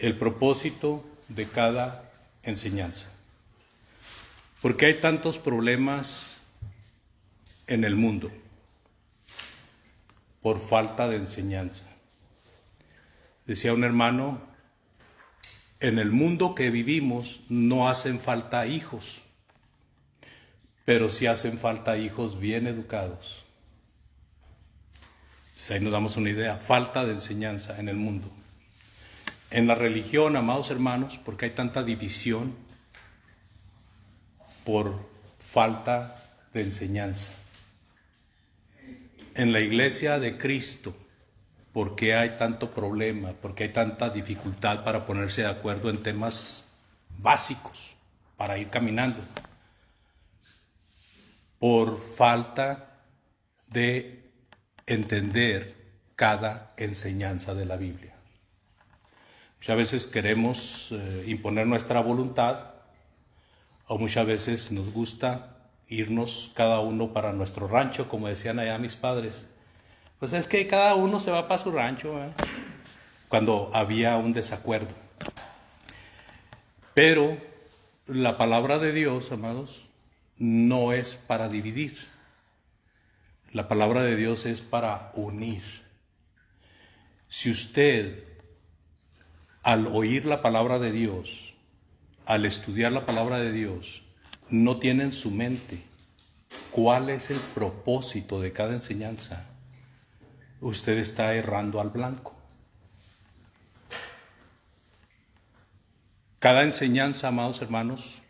el propósito de cada enseñanza. ¿Por qué hay tantos problemas en el mundo? Por falta de enseñanza. Decía un hermano, en el mundo que vivimos no hacen falta hijos, pero sí hacen falta hijos bien educados. Pues ahí nos damos una idea, falta de enseñanza en el mundo. En la religión, amados hermanos, porque hay tanta división por falta de enseñanza. En la iglesia de Cristo, ¿por qué hay tanto problema? ¿Por qué hay tanta dificultad para ponerse de acuerdo en temas básicos para ir caminando? Por falta de entender cada enseñanza de la Biblia. Muchas veces queremos imponer nuestra voluntad, o muchas veces nos gusta irnos cada uno para nuestro rancho, como decían allá mis padres. Pues es que cada uno se va para su rancho, cuando había un desacuerdo. Pero la palabra de Dios, amados, no es para dividir. La palabra de Dios es para unir. Si usted, al oír la palabra de Dios, al estudiar la palabra de Dios, no tiene en su mente cuál es el propósito de cada enseñanza, usted está errando al blanco. Cada enseñanza, amados hermanos,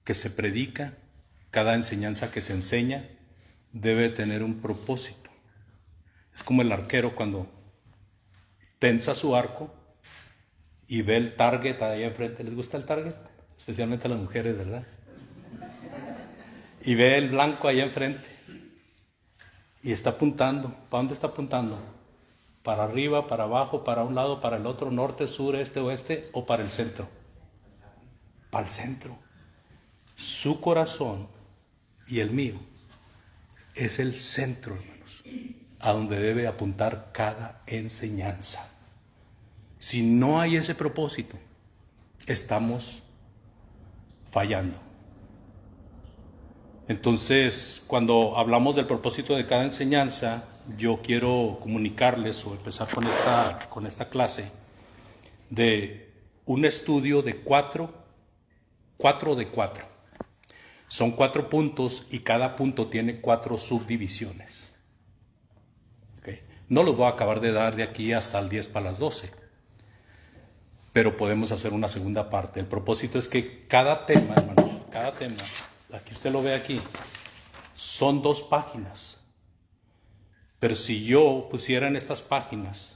que se predica, cada enseñanza que se enseña, debe tener un propósito. Es como el arquero cuando tensa su arco y ve el target ahí enfrente. ¿Les gusta el target? Especialmente a las mujeres, ¿verdad? Y ve el blanco ahí enfrente y está apuntando. ¿Para dónde está apuntando? ¿Para arriba, para abajo, para un lado, para el otro, norte, sur, este, oeste, o para el centro? Para el centro. Su corazón y el mío es el centro, hermanos, a donde debe apuntar cada enseñanza. Si no hay ese propósito, estamos fallando. Entonces, cuando hablamos del propósito de cada enseñanza, yo quiero comunicarles o empezar con esta clase de un estudio de 4 de 4. Son 4 puntos y cada punto tiene 4 subdivisiones. ¿Okay? No los voy a acabar de dar de aquí hasta el 10 para las 12. Pero podemos hacer una segunda parte. El propósito es que cada tema, hermanos, cada tema, aquí usted lo ve aquí, son 2 páginas. Pero si yo pusiera en estas páginas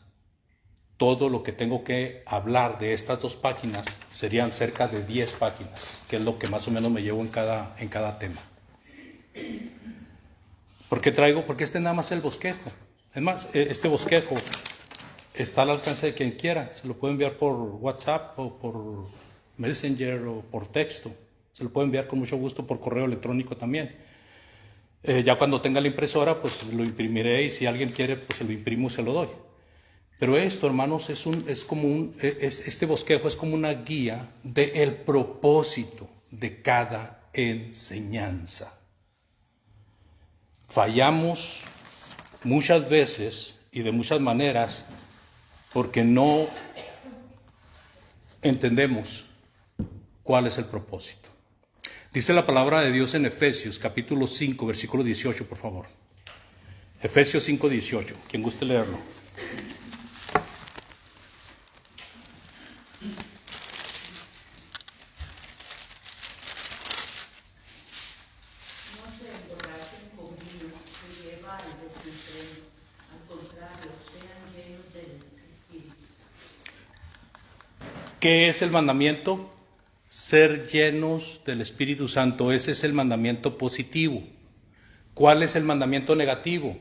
todo lo que tengo que hablar de estas 2 páginas, serían cerca de 10 páginas, que es lo que más o menos me llevo en cada tema. ¿Por qué traigo? Porque este nada más es el bosquejo. Es más, este bosquejo está al alcance de quien quiera. Se lo puede enviar por WhatsApp o por Messenger o por texto. Se lo puede enviar con mucho gusto por correo electrónico también. Ya cuando tenga la impresora, pues lo imprimiré, y si alguien quiere, pues se lo imprimo y se lo doy. Pero esto, hermanos, este bosquejo es como una guía del propósito de cada enseñanza. Fallamos muchas veces y de muchas maneras porque no entendemos cuál es el propósito. Dice la palabra de Dios en Efesios capítulo 5, versículo 18, por favor. Efesios 5, 18. Quien guste leerlo. ¿Qué es el mandamiento? Ser llenos del Espíritu Santo. Ese es el mandamiento positivo. ¿Cuál es el mandamiento negativo?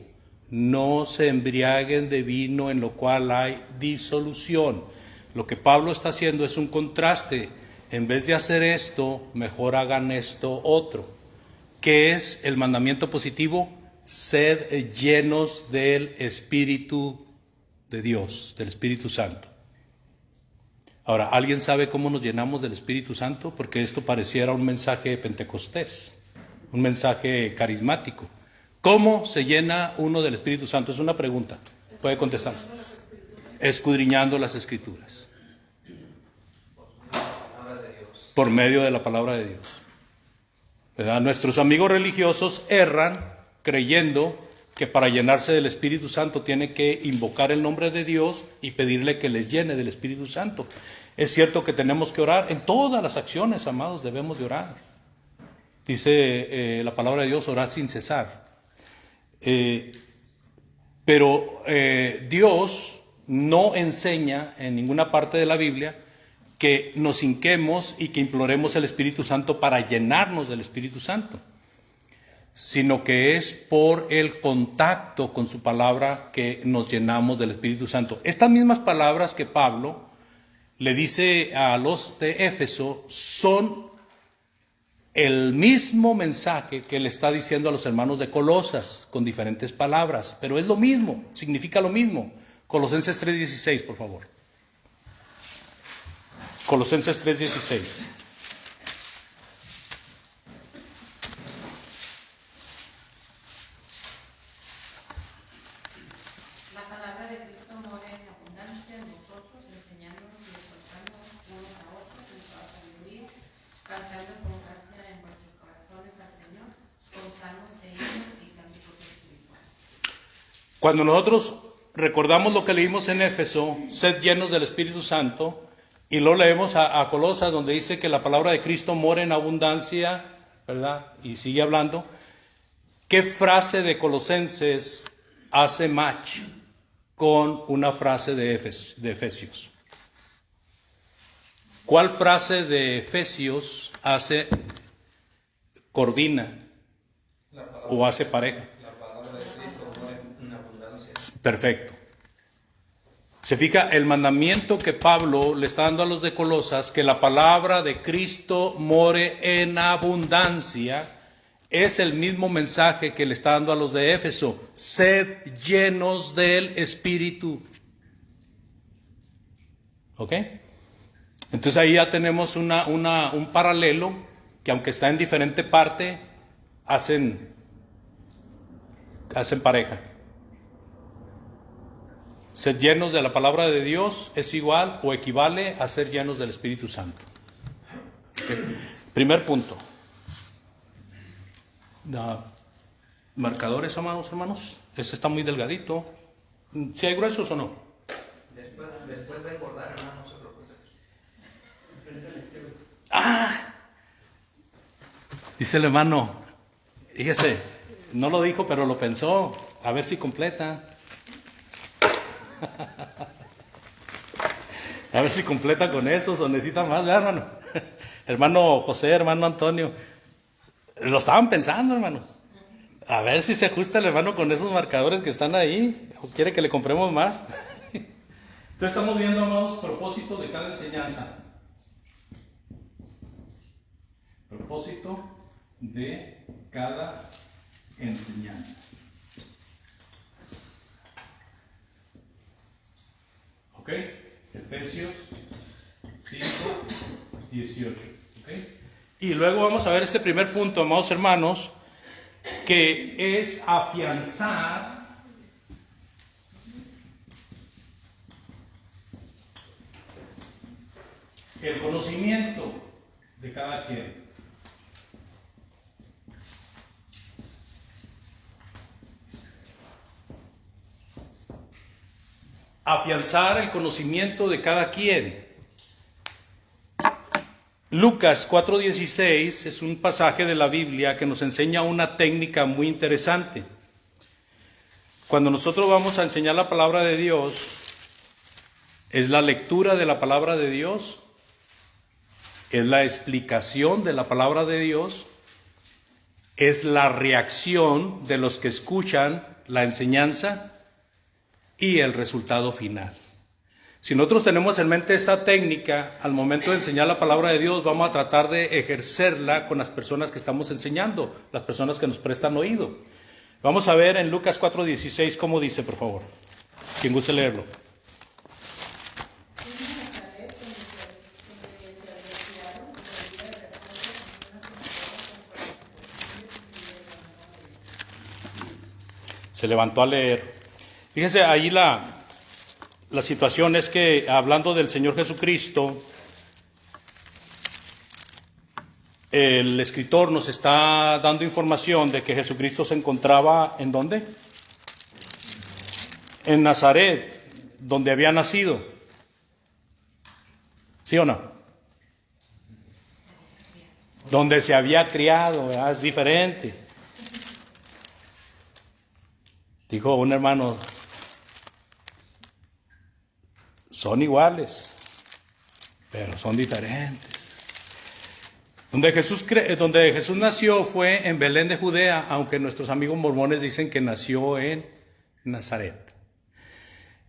No se embriaguen de vino en lo cual hay disolución. Lo que Pablo está haciendo es un contraste. En vez de hacer esto, mejor hagan esto otro. ¿Qué es el mandamiento positivo? Sed llenos del Espíritu de Dios, del Espíritu Santo. Ahora, ¿alguien sabe cómo nos llenamos del Espíritu Santo? Porque esto pareciera un mensaje de Pentecostés, un mensaje carismático. ¿Cómo se llena uno del Espíritu Santo? Es una pregunta. Puede contestar. Escudriñando las Escrituras. Por medio de la palabra de Dios. ¿Verdad? Nuestros amigos religiosos erran creyendo que para llenarse del Espíritu Santo tiene que invocar el nombre de Dios y pedirle que les llene del Espíritu Santo. Es cierto que tenemos que orar en todas las acciones, amados, debemos de orar. Dice la palabra de Dios, orad sin cesar. Pero Dios no enseña en ninguna parte de la Biblia que nos hinquemos y que imploremos el Espíritu Santo para llenarnos del Espíritu Santo, sino que es por el contacto con su palabra que nos llenamos del Espíritu Santo. Estas mismas palabras que Pablo le dice a los de Éfeso son el mismo mensaje que le está diciendo a los hermanos de Colosas, con diferentes palabras, pero es lo mismo, significa lo mismo. Colosenses 3:16, por favor. Colosenses 3:16. La palabra de Cristo mora en abundancia en vosotros, enseñándonos y exhortándonos unos a otros en toda sabiduría, cantando con gracia en vuestros corazones al Señor, con salmos e himnos y cánticos espirituales. Cuando nosotros recordamos lo que leímos en Éfeso, sed llenos del Espíritu Santo, y luego leemos a Colosas donde dice que la palabra de Cristo mora en abundancia, ¿verdad? Y sigue hablando. ¿Qué frase de Colosenses hace match con una frase de Efesios? ¿Cuál frase de Efesios coordina o hace pareja? La palabra de Cristo mora en abundancia. Perfecto. Se fija el mandamiento que Pablo le está dando a los de Colosas, que la palabra de Cristo more en abundancia, es el mismo mensaje que le está dando a los de Éfeso. Sed llenos del Espíritu. ¿Ok? Entonces ahí ya tenemos un paralelo que aunque está en diferente parte, hacen pareja. Ser llenos de la palabra de Dios es igual o equivale a ser llenos del Espíritu Santo. Okay. Primer punto. Marcadores, amados hermanos. Este está muy delgadito. ¿Si hay gruesos o no? Después de acordar, hermano, no se preocupe. Dice el hermano, fíjese, no lo dijo, pero lo pensó. A ver si completa. A ver si completa con esos o necesita más, ¿verdad, hermano? Hermano José, hermano Antonio, lo estaban pensando, hermano. A ver si se ajusta el hermano con esos marcadores que están ahí, o quiere que le compremos más. Entonces estamos viendo, amados, propósito de cada enseñanza. Propósito de cada enseñanza. ¿Ok? Efesios 5:18. ¿Ok? Y luego vamos a ver este primer punto, amados hermanos, que es afianzar el conocimiento de cada quien. Afianzar el conocimiento de cada quien. Lucas 4:16 es un pasaje de la Biblia que nos enseña una técnica muy interesante. Cuando nosotros vamos a enseñar la palabra de Dios, es la lectura de la palabra de Dios, es la explicación de la palabra de Dios, es la reacción de los que escuchan la enseñanza y el resultado final. Si nosotros tenemos en mente esta técnica, al momento de enseñar la palabra de Dios, vamos a tratar de ejercerla con las personas que estamos enseñando, las personas que nos prestan oído. Vamos a ver en Lucas 4:16 cómo dice, por favor. Quien guste leerlo. se levantó a leer. Fíjese, ahí la situación es que, hablando del Señor Jesucristo, el escritor nos está dando información de que Jesucristo se encontraba, ¿en dónde? En Nazaret, donde había nacido. ¿Sí o no? Donde se había criado, ¿verdad? Es diferente. Dijo un hermano, son iguales, pero son diferentes. Donde Jesús nació fue en Belén de Judea, aunque nuestros amigos mormones dicen que nació en Nazaret.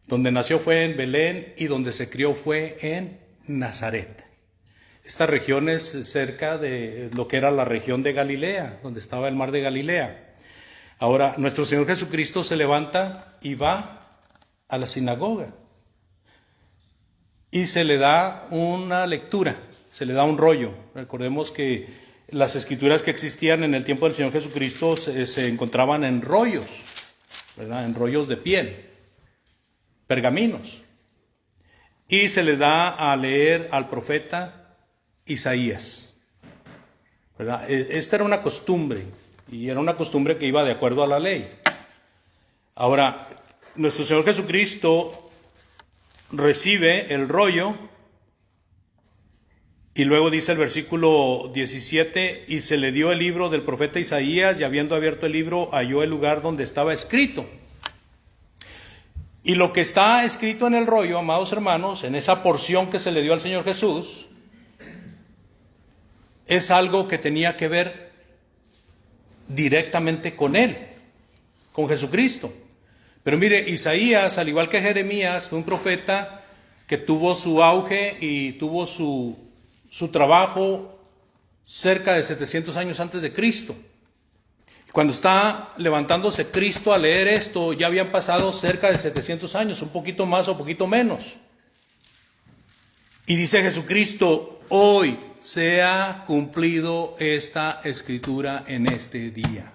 Donde nació fue en Belén y donde se crió fue en Nazaret. Esta región es cerca de lo que era la región de Galilea, donde estaba el mar de Galilea. Ahora, nuestro Señor Jesucristo se levanta y va a la sinagoga. Y se le da una lectura, se le da un rollo. Recordemos que las escrituras que existían en el tiempo del Señor Jesucristo se encontraban en rollos, ¿verdad? En rollos de piel, pergaminos. Y se le da a leer al profeta Isaías, ¿verdad? Esta era una costumbre, y era una costumbre que iba de acuerdo a la ley. Ahora, nuestro Señor Jesucristo recibe el rollo, y luego dice el versículo 17, y se le dio el libro del profeta Isaías, y habiendo abierto el libro, halló el lugar donde estaba escrito. Y lo que está escrito en el rollo, amados hermanos, en esa porción que se le dio al Señor Jesús, es algo que tenía que ver directamente con Él, con Jesucristo. Pero mire, Isaías, al igual que Jeremías, fue un profeta que tuvo su auge y tuvo su trabajo cerca de 700 años antes de Cristo. Cuando está levantándose Cristo a leer esto, ya habían pasado cerca de 700 años, un poquito más o poquito menos. Y dice Jesucristo, hoy se ha cumplido esta escritura en este día.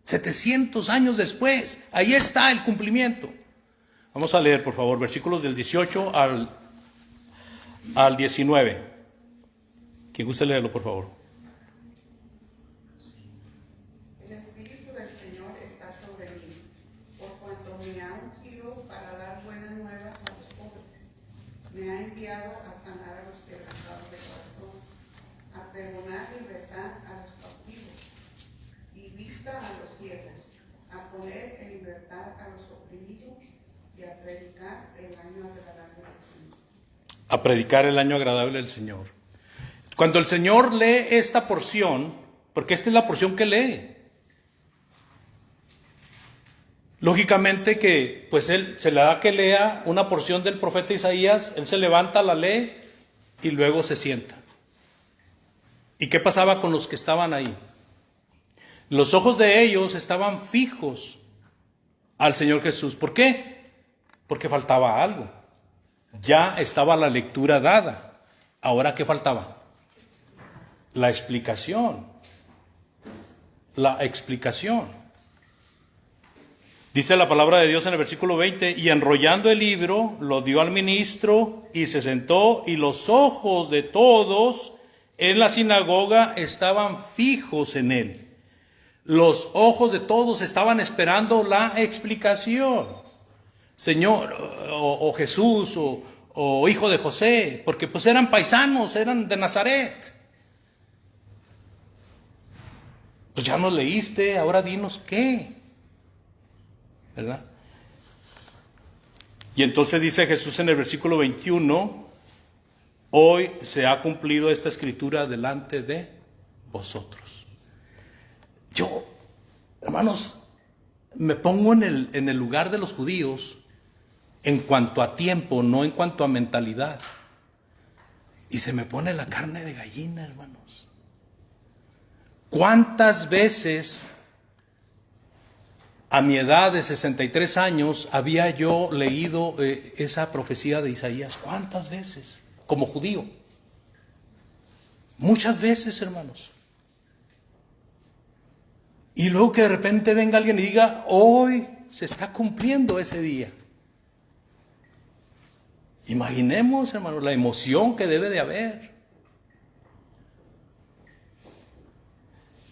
700 años después, ahí está el cumplimiento. Vamos a leer, por favor, versículos del 18 al 19. Quien guste leerlo, por favor. El Espíritu del Señor está sobre mí, por cuanto me ha ungido para dar buenas nuevas a los pobres. Me ha enviado a sanar a los quebrantados de corazón, a pregonar libertad a los cautivos y vista a los ciegos, a poner en libertad a los oprimidos y a predicar el año agradable del Señor. A predicar el año agradable del Señor. Cuando el Señor lee esta porción, porque esta es la porción que lee, lógicamente que pues él se le da que lea una porción del profeta Isaías, él se levanta, la lee y luego se sienta. ¿Y qué pasaba con los que estaban ahí? Los ojos de ellos estaban fijos al Señor Jesús. ¿Por qué? Porque faltaba algo. Ya estaba la lectura dada. Ahora, ¿qué faltaba? La explicación. La explicación. Dice la palabra de Dios en el versículo 20, y enrollando el libro, lo dio al ministro y se sentó, y los ojos de todos en la sinagoga estaban fijos en él. Los ojos de todos estaban esperando la explicación. Señor, o Jesús, o hijo de José, porque pues eran paisanos, eran de Nazaret. Pues ya nos leíste, ahora dinos qué, ¿verdad? Y entonces dice Jesús en el versículo 21, hoy se ha cumplido esta escritura delante de vosotros. Yo, hermanos, me pongo en el lugar de los judíos en cuanto a tiempo, no en cuanto a mentalidad. Y se me pone la carne de gallina, hermanos. ¿Cuántas veces a mi edad de 63 años había yo leído esa profecía de Isaías? ¿Cuántas veces? Como judío. Muchas veces, hermanos. Y luego que de repente venga alguien y diga, hoy se está cumpliendo ese día. Imaginemos, hermanos, la emoción que debe de haber.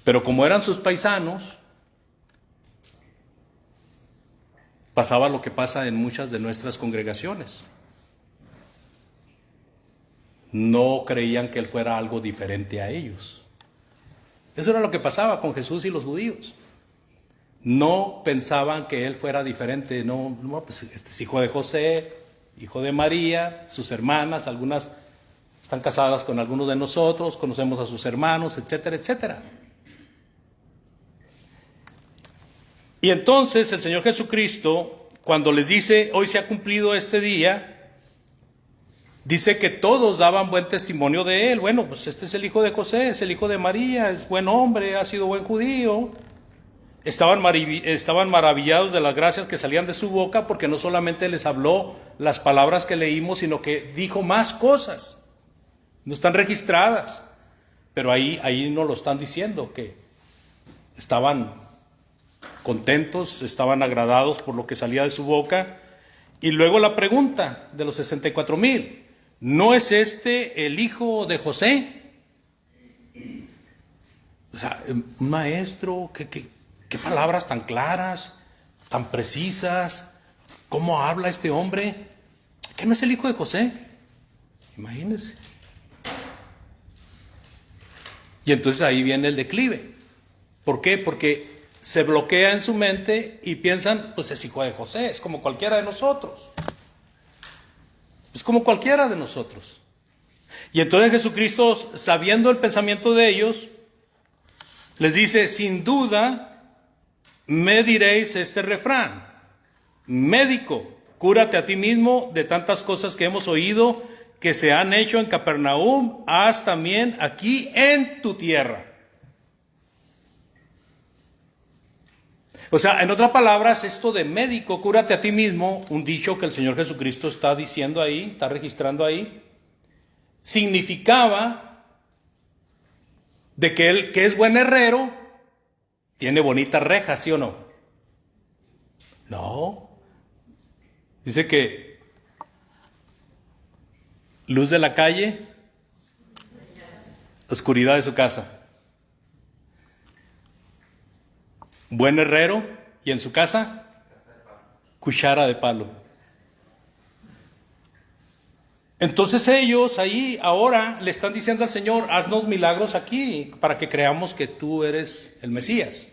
Pero como eran sus paisanos, pasaba lo que pasa en muchas de nuestras congregaciones. No creían que Él fuera algo diferente a ellos. Eso era lo que pasaba con Jesús y los judíos. No pensaban que Él fuera diferente. No, pues este es hijo de José, hijo de María, sus hermanas, algunas están casadas con algunos de nosotros, conocemos a sus hermanos, etcétera, etcétera. Y entonces el Señor Jesucristo, cuando les dice, hoy se ha cumplido este día, dice que todos daban buen testimonio de Él. Bueno, pues este es el hijo de José, es el hijo de María, es buen hombre, ha sido buen judío. Estaban maravillados de las gracias que salían de su boca, porque no solamente les habló las palabras que leímos, sino que dijo más cosas. No están registradas, pero ahí no lo están diciendo, que estaban contentos, estaban agradados por lo que salía de su boca. Y luego la pregunta de los 64,000, ¿no es este el hijo de José? O sea, un maestro, qué palabras tan claras, tan precisas, cómo habla este hombre, ¿que no es el hijo de José? Imagínense. Y entonces ahí viene el declive. ¿Por qué? Porque se bloquea en su mente y piensan, pues es hijo de José, es como cualquiera de nosotros. Es como cualquiera de nosotros. Y entonces Jesucristo, sabiendo el pensamiento de ellos, les dice, sin duda me diréis este refrán: médico, cúrate a ti mismo, de tantas cosas que hemos oído que se han hecho en Capernaum, haz también aquí en tu tierra. O sea, en otras palabras, esto de médico, cúrate a ti mismo, un dicho que el Señor Jesucristo está diciendo ahí, está registrando ahí, significaba de que el que es buen herrero tiene bonitas rejas, ¿sí o no? No. Dice que luz de la calle, oscuridad de su casa. Buen herrero, y en su casa, cuchara de palo. Entonces ellos ahí ahora le están diciendo al Señor, haznos milagros aquí para que creamos que tú eres el Mesías.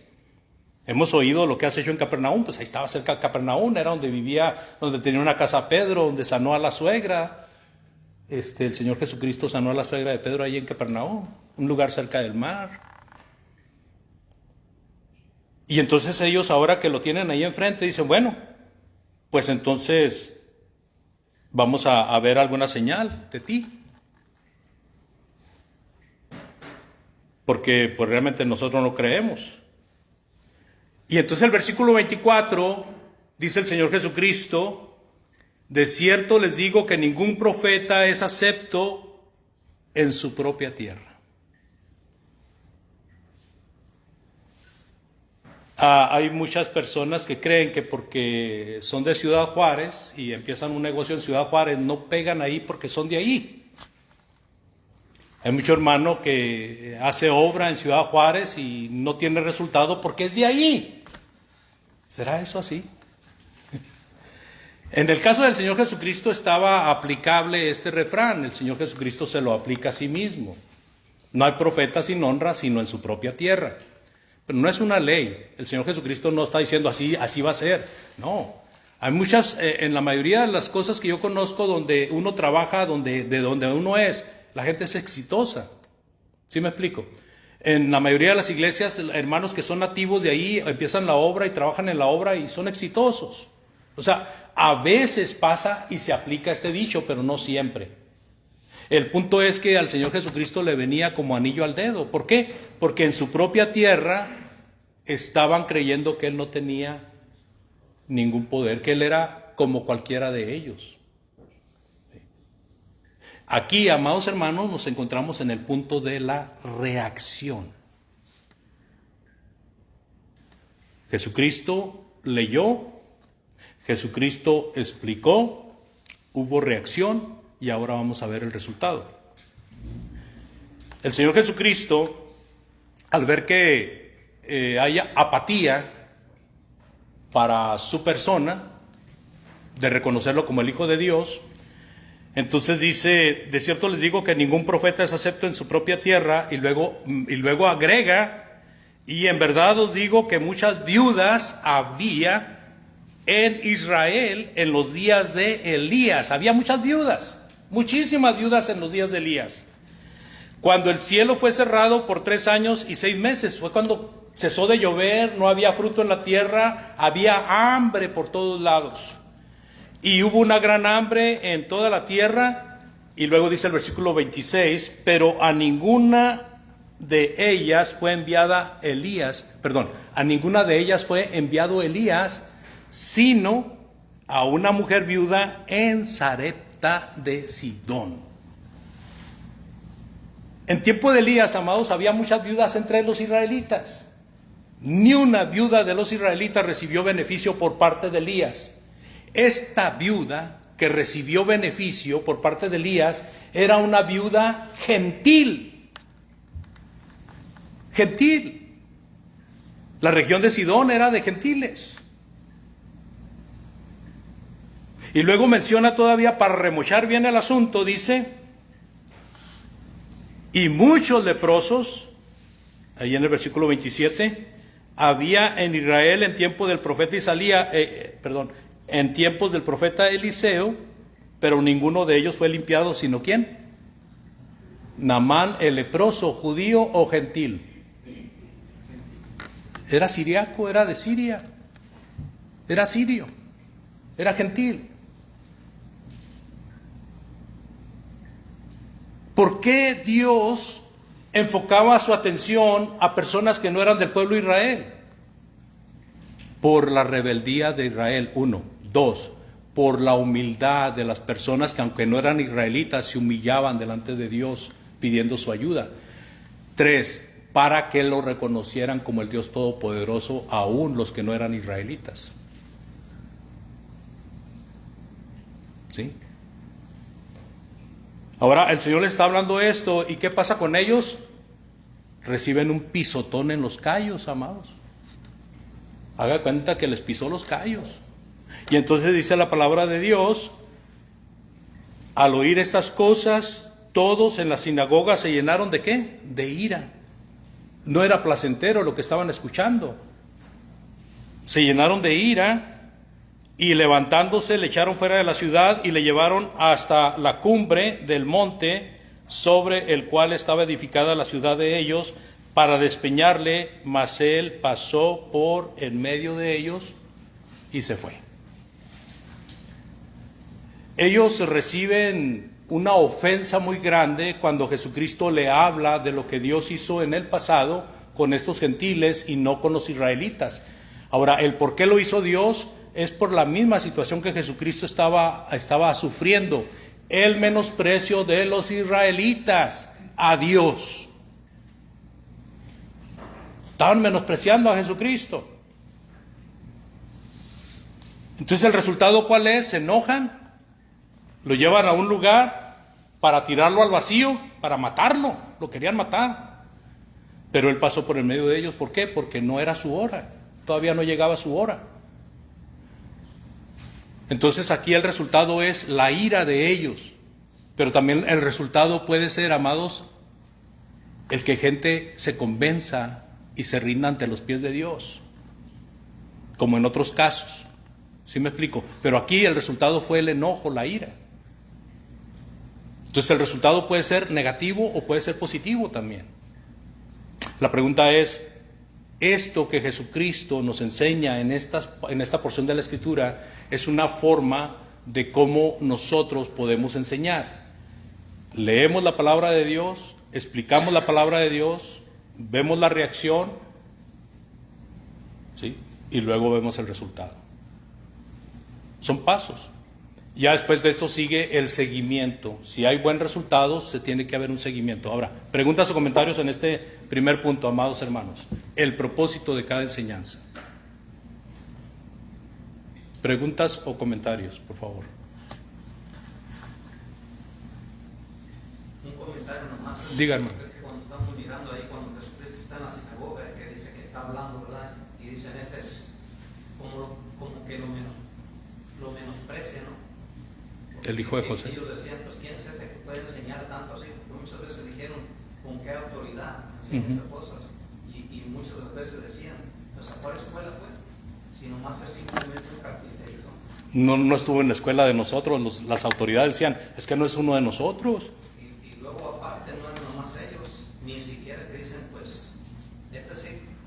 Hemos oído lo que has hecho en Capernaum, pues ahí estaba cerca de Capernaum, era donde vivía, donde tenía una casa Pedro, donde sanó a la suegra. El Señor Jesucristo sanó a la suegra de Pedro ahí en Capernaum, un lugar cerca del mar. Y entonces ellos, ahora que lo tienen ahí enfrente, dicen, bueno, pues entonces vamos a ver alguna señal de ti. Porque pues realmente nosotros no creemos. Y entonces el versículo 24 dice el Señor Jesucristo, de cierto les digo que ningún profeta es acepto en su propia tierra. Hay muchas personas que creen que porque son de Ciudad Juárez y empiezan un negocio en Ciudad Juárez, no pegan ahí porque son de ahí. Hay mucho hermano que hace obra en Ciudad Juárez y no tiene resultado porque es de ahí. ¿Será eso así? En el caso del Señor Jesucristo estaba aplicable este refrán. El Señor Jesucristo se lo aplica a sí mismo. No hay profeta sin honra sino en su propia tierra. Pero no es una ley. El Señor Jesucristo no está diciendo así va a ser. No. Hay muchas, en la mayoría de las cosas que yo conozco donde uno trabaja, de donde uno es, la gente es exitosa. ¿Sí me explico? En la mayoría de las iglesias, hermanos que son nativos de ahí, empiezan la obra y trabajan en la obra y son exitosos. O sea, a veces pasa y se aplica este dicho, pero no siempre. El punto es que al Señor Jesucristo le venía como anillo al dedo. ¿Por qué? Porque en su propia tierra estaban creyendo que Él no tenía ningún poder, que Él era como cualquiera de ellos. Aquí, amados hermanos, nos encontramos en el punto de la reacción. Jesucristo leyó Jesucristo explicó, hubo reacción y ahora vamos a ver el resultado. El Señor Jesucristo, al ver que haya apatía para su persona, de reconocerlo como el Hijo de Dios, entonces dice: de cierto les digo que ningún profeta es acepto en su propia tierra, y luego agrega: y en verdad os digo que muchas viudas había en Israel en los días de Elías. Había muchas viudas, muchísimas viudas en los días de Elías. Cuando el cielo fue cerrado por 3 años y 6 meses, fue cuando cesó de llover, no había fruto en la tierra, había hambre por todos lados. Y hubo una gran hambre en toda la tierra. Y luego dice el versículo 26, pero a ninguna de ellas fue enviado Elías, sino a una mujer viuda en Sarepta de Sidón. En tiempo de Elías, amados, había muchas viudas entre los israelitas. Ni una viuda de los israelitas recibió beneficio por parte de Elías. Esta viuda que recibió beneficio por parte de Elías era una viuda gentil. Gentil. La región de Sidón era de gentiles. Y luego menciona todavía, para remochar bien el asunto, dice: y muchos leprosos, ahí en el versículo 27, había en Israel en tiempo del profeta en tiempos del profeta Eliseo, pero ninguno de ellos fue limpiado, sino ¿quién? Naamán el leproso, judío o gentil. Era siriaco, era de Siria, era sirio, era gentil. ¿Por qué Dios enfocaba su atención a personas que no eran del pueblo de Israel? Por la rebeldía de Israel, 1. 2, por la humildad de las personas que, aunque no eran israelitas, se humillaban delante de Dios pidiendo su ayuda. 3, para que lo reconocieran como el Dios Todopoderoso, aún los que no eran israelitas. ¿Sí? Ahora el Señor les está hablando esto, ¿y qué pasa con ellos? Reciben un pisotón en los callos, amados. Haga cuenta que les pisó los callos. Y entonces dice la palabra de Dios: al oír estas cosas, todos en la sinagoga se llenaron ¿de qué? De ira. No era placentero lo que estaban escuchando. Se llenaron de ira y, levantándose, le echaron fuera de la ciudad y le llevaron hasta la cumbre del monte sobre el cual estaba edificada la ciudad de ellos, para despeñarle, mas él pasó por en medio de ellos y se fue. Ellos reciben una ofensa muy grande cuando Jesucristo le habla de lo que Dios hizo en el pasado con estos gentiles y no con los israelitas. Ahora, el por qué lo hizo Dios es por la misma situación que Jesucristo estaba sufriendo: el menosprecio de los israelitas a Dios. Estaban menospreciando a Jesucristo. Entonces, ¿el resultado cuál es? Se enojan, lo llevan a un lugar para tirarlo al vacío, para matarlo. Lo querían matar. Pero él pasó por el medio de ellos. ¿Por qué? Porque no era su hora. Todavía no llegaba su hora. Entonces aquí el resultado es la ira de ellos. Pero también el resultado puede ser, amados, el que gente se convenza y se rinda ante los pies de Dios, como en otros casos. ¿Sí me explico? Pero aquí el resultado fue el enojo, la ira. Entonces el resultado puede ser negativo o puede ser positivo también. La pregunta es: esto que Jesucristo nos enseña en esta porción de la Escritura es una forma de cómo nosotros podemos enseñar. Leemos la palabra de Dios, explicamos la palabra de Dios, vemos la reacción, ¿sí? Y luego vemos el resultado. Son pasos. Ya después de esto sigue el seguimiento. Si hay buen resultado, se tiene que haber un seguimiento. Ahora, preguntas o comentarios en este primer punto, amados hermanos. El propósito de cada enseñanza. Preguntas o comentarios, por favor. Un comentario nomás. Díganme. Es que cuando estamos mirando ahí, cuando Jesucristo está en la sinagoga, que dice que está hablando, ¿verdad? Y dicen, este es como que lo menosprecia, ¿no? Porque El hijo de José. ellos decían, pues, ¿quién es este que puede enseñar tanto así? Porque muchas veces dijeron, ¿con qué autoridad hacen estas cosas? Y muchas veces decían, pues, ¿a cuál escuela fue? Si nomás es simplemente un carpintero. No estuvo en la escuela de nosotros. Las autoridades decían, es que no es uno de nosotros. Y luego aparte no eran nomás ellos, ni siquiera que dicen, pues, este es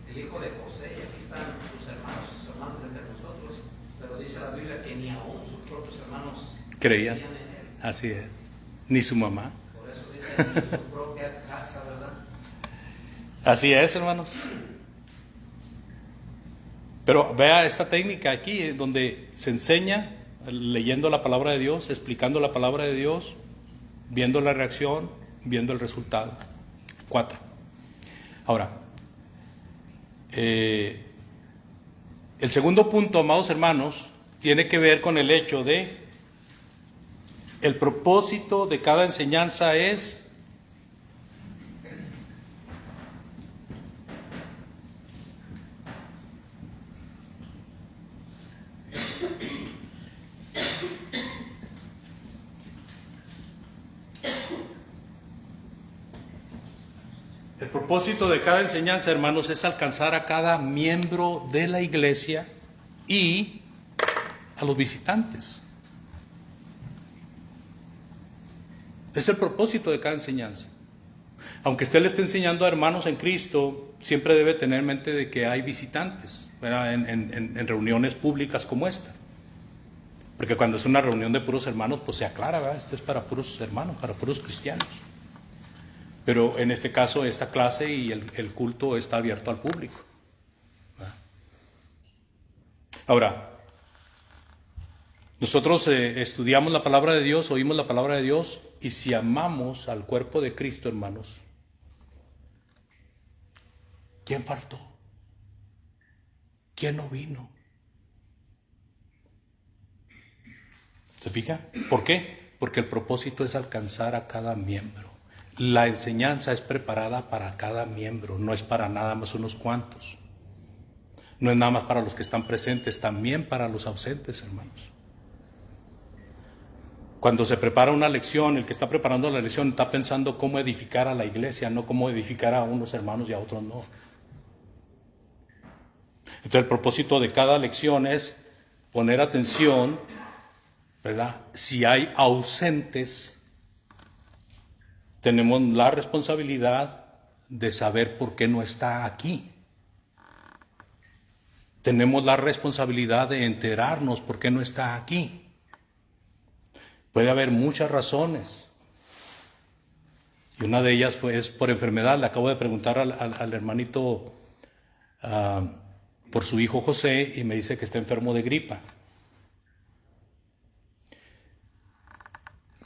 el hijo de José y aquí están sus hermanos entre nosotros, pero dice la Biblia que ni aún sus propios hermanos Creían. en él. Así es. Ni su mamá. Por eso dice en su propia casa, ¿verdad? Así es, hermanos. Pero vea esta técnica aquí, donde se enseña leyendo la palabra de Dios, explicando la palabra de Dios, viendo la reacción, viendo el resultado. 4. Ahora, el segundo punto, amados hermanos, tiene que ver con el hecho de el propósito de cada enseñanza es el propósito de cada enseñanza, hermanos, es alcanzar a cada miembro de la iglesia y a los visitantes. Es el propósito de cada enseñanza. Aunque usted le esté enseñando a hermanos en Cristo, siempre debe tener en mente de que hay visitantes, ¿verdad? En reuniones públicas como esta. Porque cuando es una reunión de puros hermanos, pues se aclara, ¿verdad? Esto es para puros hermanos, para puros cristianos. Pero en este caso, esta clase y el culto está abierto al público, ¿verdad? Ahora, nosotros estudiamos la palabra de Dios, oímos la palabra de Dios, y si amamos al cuerpo de Cristo, hermanos, ¿quién faltó? ¿Quién no vino? ¿Se fija? ¿Por qué? Porque el propósito es alcanzar a cada miembro. La enseñanza es preparada para cada miembro, no es para nada más unos cuantos. No es nada más para los que están presentes, también para los ausentes, hermanos. Cuando se prepara una lección, el que está preparando la lección está pensando cómo edificar a la iglesia, no cómo edificar a unos hermanos y a otros no. Entonces el propósito de cada lección es poner atención, ¿verdad? Si hay ausentes, tenemos la responsabilidad de saber por qué no está aquí. Tenemos la responsabilidad de enterarnos por qué no está aquí. Puede haber muchas razones. Y una de ellas es por enfermedad. Le acabo de preguntar al hermanito por su hijo José y me dice que está enfermo de gripa.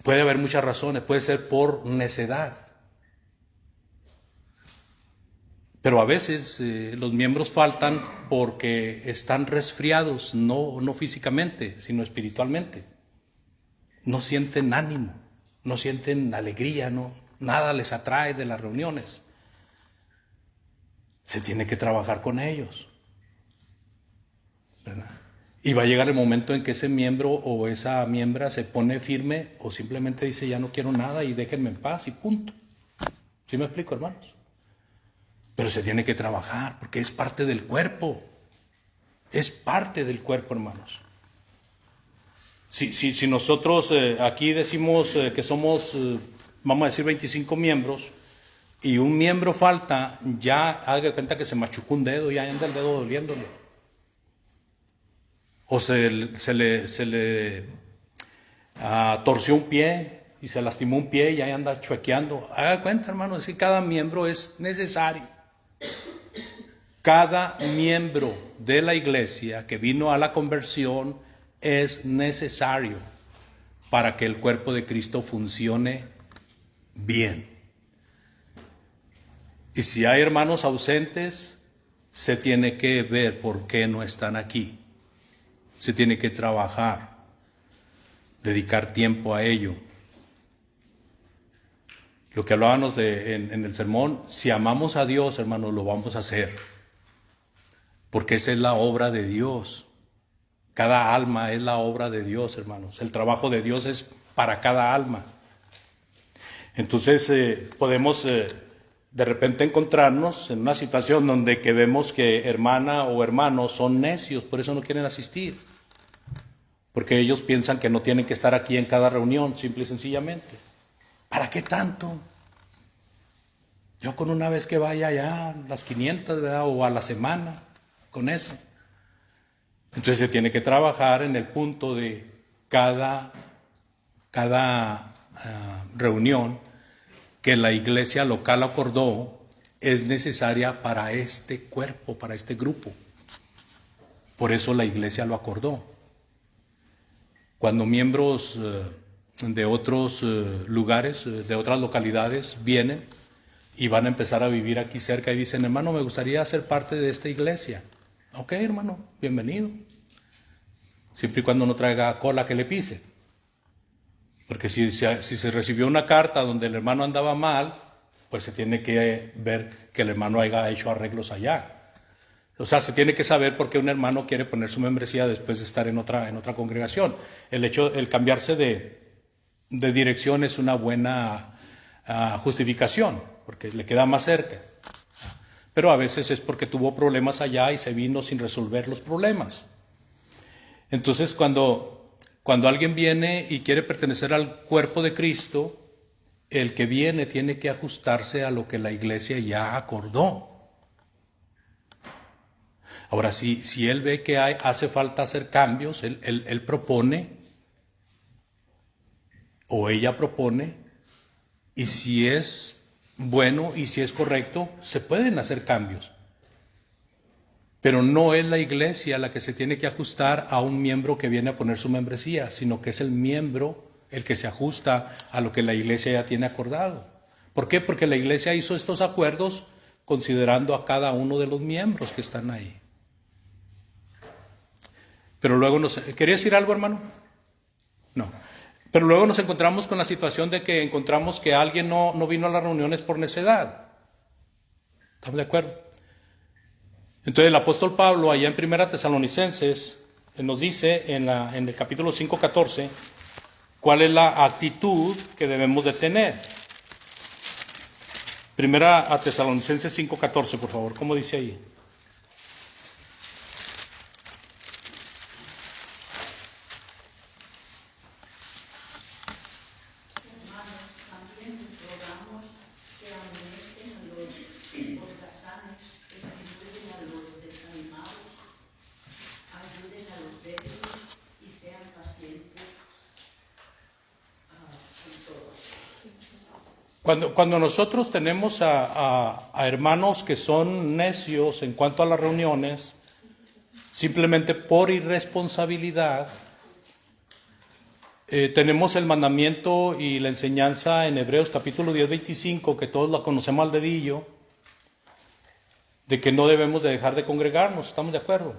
Puede haber muchas razones. Puede ser por necedad. Pero a veces los miembros faltan porque están resfriados, no físicamente, sino espiritualmente. No sienten ánimo, no sienten alegría, nada les atrae de las reuniones. Se tiene que trabajar con ellos, ¿verdad? Y va a llegar el momento en que ese miembro o esa miembra se pone firme o simplemente dice ya no quiero nada y déjenme en paz y punto. ¿Sí me explico, hermanos? Pero se tiene que trabajar porque es parte del cuerpo. Es parte del cuerpo, hermanos. Si nosotros aquí decimos que somos, vamos a decir 25 miembros, y un miembro falta, ya haga cuenta que se machucó un dedo y ya anda el dedo doliéndole. O se le torció un pie y se lastimó un pie y ya anda chuequeando. Haga cuenta, hermano, es que cada miembro es necesario. Cada miembro de la iglesia que vino a la conversión es necesario para que el cuerpo de Cristo funcione bien. Y si hay hermanos ausentes, se tiene que ver por qué no están aquí. se tiene que trabajar, dedicar tiempo a ello. Lo que hablábamos en el sermón, si amamos a Dios, hermanos, lo vamos a hacer. Porque esa es la obra de Dios. Cada alma es la obra de Dios, hermanos. El trabajo de Dios es para cada alma. Entonces podemos de repente encontrarnos en una situación donde que vemos que hermana o hermano son necios, por eso no quieren asistir. Porque ellos piensan que no tienen que estar aquí en cada reunión, simple y sencillamente. ¿Para qué tanto? Yo con una vez que vaya allá, las 500, ¿verdad? O a la semana, con eso. Entonces se tiene que trabajar en el punto de cada reunión que la iglesia local acordó es necesaria para este cuerpo, para este grupo. Por eso la iglesia lo acordó. Cuando miembros de otros lugares, de otras localidades vienen y van a empezar a vivir aquí cerca y dicen, hermano, me gustaría ser parte de esta iglesia. Ok, hermano, bienvenido. Siempre y cuando no traiga cola que le pise. Porque si se recibió una carta donde el hermano andaba mal, pues se tiene que ver que el hermano haya hecho arreglos allá. O sea, se tiene que saber por qué un hermano quiere poner su membresía después de estar en otra congregación. El cambiarse de dirección es una buena justificación, porque le queda más cerca. Pero a veces es porque tuvo problemas allá y se vino sin resolver los problemas. Entonces, cuando alguien viene y quiere pertenecer al cuerpo de Cristo, el que viene tiene que ajustarse a lo que la iglesia ya acordó. Ahora, si él ve que hace falta hacer cambios, él propone, o ella propone, y si es bueno y si es correcto, se pueden hacer cambios. Pero no es la iglesia la que se tiene que ajustar a un miembro que viene a poner su membresía, sino que es el miembro el que se ajusta a lo que la iglesia ya tiene acordado. ¿Por qué? Porque la iglesia hizo estos acuerdos considerando a cada uno de los miembros que están ahí. Pero luego ¿quería decir algo, hermano? No. Pero luego nos encontramos con la situación de que encontramos que alguien no vino a las reuniones por necedad. ¿Estamos de acuerdo? Entonces el apóstol Pablo, allá en 1 Tesalonicenses, nos dice en el capítulo 5:14, cuál es la actitud que debemos de tener. 1 Tesalonicenses 5:14, por favor, ¿cómo dice ahí? Cuando nosotros tenemos a hermanos que son necios en cuanto a las reuniones, simplemente por irresponsabilidad, tenemos el mandamiento y la enseñanza en Hebreos capítulo 10:25, que todos la conocemos al dedillo, de que no debemos de dejar de congregarnos. ¿Estamos de acuerdo?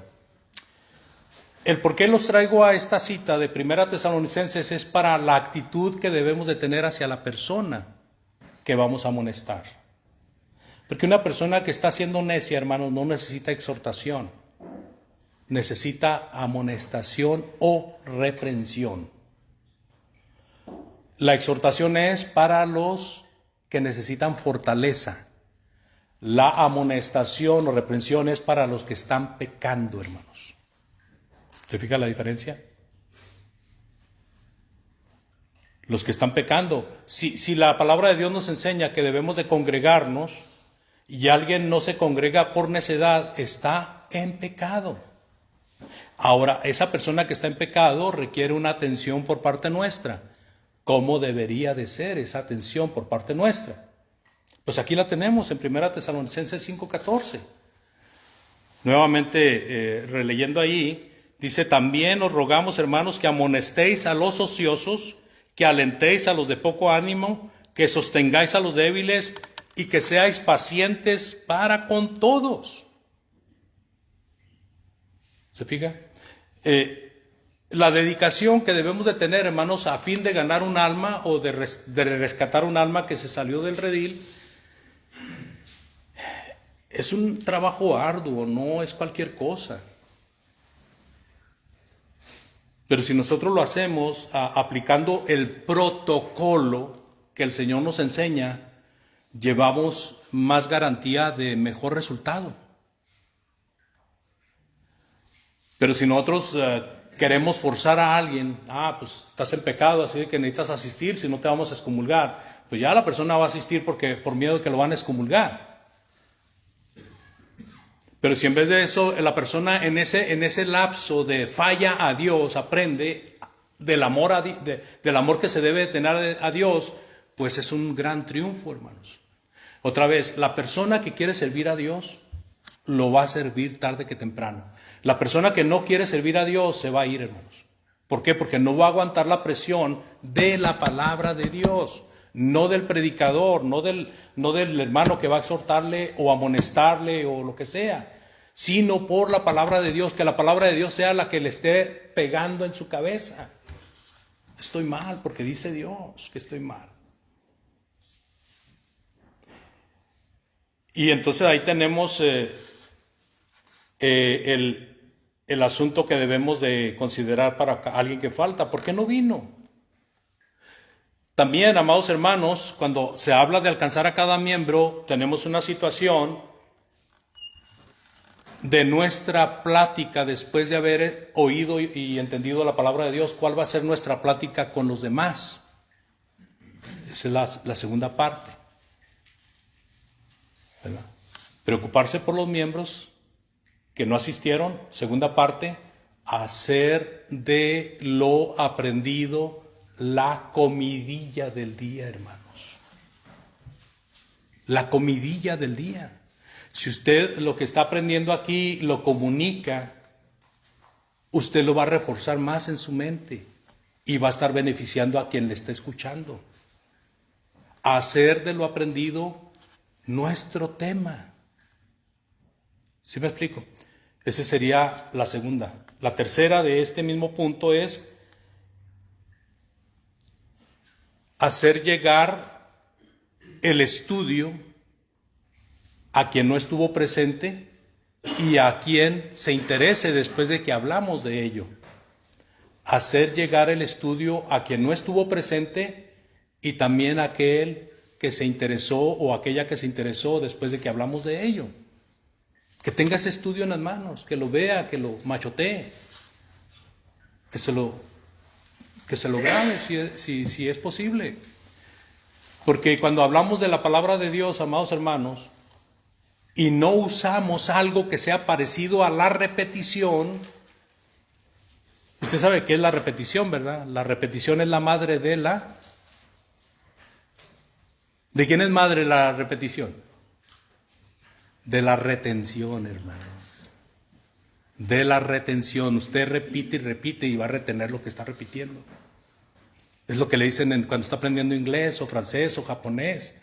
El por qué los traigo a esta cita de 1 Tesalonicenses es para la actitud que debemos de tener hacia la persona que vamos a amonestar. Porque una persona que está siendo necia, hermanos, no necesita exhortación, necesita amonestación o reprensión. La exhortación es para los que necesitan fortaleza. La amonestación o reprensión es para los que están pecando, hermanos. ¿Se fija la diferencia? Los que están pecando. Si la palabra de Dios nos enseña que debemos de congregarnos y alguien no se congrega por necedad, está en pecado. Ahora, esa persona que está en pecado requiere una atención por parte nuestra. ¿Cómo debería de ser esa atención por parte nuestra? Pues aquí la tenemos en 1 Tesalonicenses 5:14. Nuevamente, releyendo ahí, dice: también os rogamos, hermanos, que amonestéis a los ociosos, que alentéis a los de poco ánimo, que sostengáis a los débiles y que seáis pacientes para con todos. ¿Se fija? la dedicación que debemos de tener, hermanos, a fin de ganar un alma o de rescatar un alma que se salió del redil, es un trabajo arduo, no es cualquier cosa. Pero si nosotros lo hacemos aplicando el protocolo que el Señor nos enseña, llevamos más garantía de mejor resultado. Pero si nosotros queremos forzar a alguien, pues estás en pecado, así que necesitas asistir, si no te vamos a excomulgar, pues ya la persona va a asistir porque por miedo de que lo van a excomulgar. Pero si en vez de eso la persona en ese lapso de falla a Dios aprende del amor, del amor que se debe tener a Dios, pues es un gran triunfo, hermanos. Otra vez, la persona que quiere servir a Dios lo va a servir tarde que temprano. La persona que no quiere servir a Dios se va a ir, hermanos. ¿Por qué? Porque no va a aguantar la presión de la palabra de Dios, no del predicador, no del hermano que va a exhortarle o amonestarle o lo que sea, sino por la palabra de Dios, que la palabra de Dios sea la que le esté pegando en su cabeza. Estoy mal porque dice Dios que estoy mal. Y entonces ahí tenemos el asunto que debemos de considerar para alguien que falta. ¿Por qué no vino? También, amados hermanos, cuando se habla de alcanzar a cada miembro, tenemos una situación de nuestra plática después de haber oído y entendido la palabra de Dios. ¿Cuál va a ser nuestra plática con los demás? Esa es la segunda parte, ¿verdad? Preocuparse por los miembros que no asistieron. Segunda parte, hacer de lo aprendido la comidilla del día, hermanos. La comidilla del día. Si usted lo que está aprendiendo aquí lo comunica, usted lo va a reforzar más en su mente y va a estar beneficiando a quien le está escuchando. Hacer de lo aprendido nuestro tema. ¿Sí me explico? Esa sería la segunda. La tercera de este mismo punto es hacer llegar el estudio a quien no estuvo presente y a quien se interese después de que hablamos de ello. Hacer llegar el estudio a quien no estuvo presente y también a aquel que se interesó o aquella que se interesó después de que hablamos de ello. Que tenga ese estudio en las manos, que lo vea, que lo machotee, que se lo grabe si es posible. Porque cuando hablamos de la palabra de Dios, amados hermanos, y no usamos algo que sea parecido a la repetición, usted sabe qué es la repetición, ¿verdad? La repetición es la madre de la... ¿De quién es madre la repetición? De la retención, hermanos. De la retención. Usted repite y repite y va a retener lo que está repitiendo. Es lo que le dicen cuando está aprendiendo inglés o francés o japonés.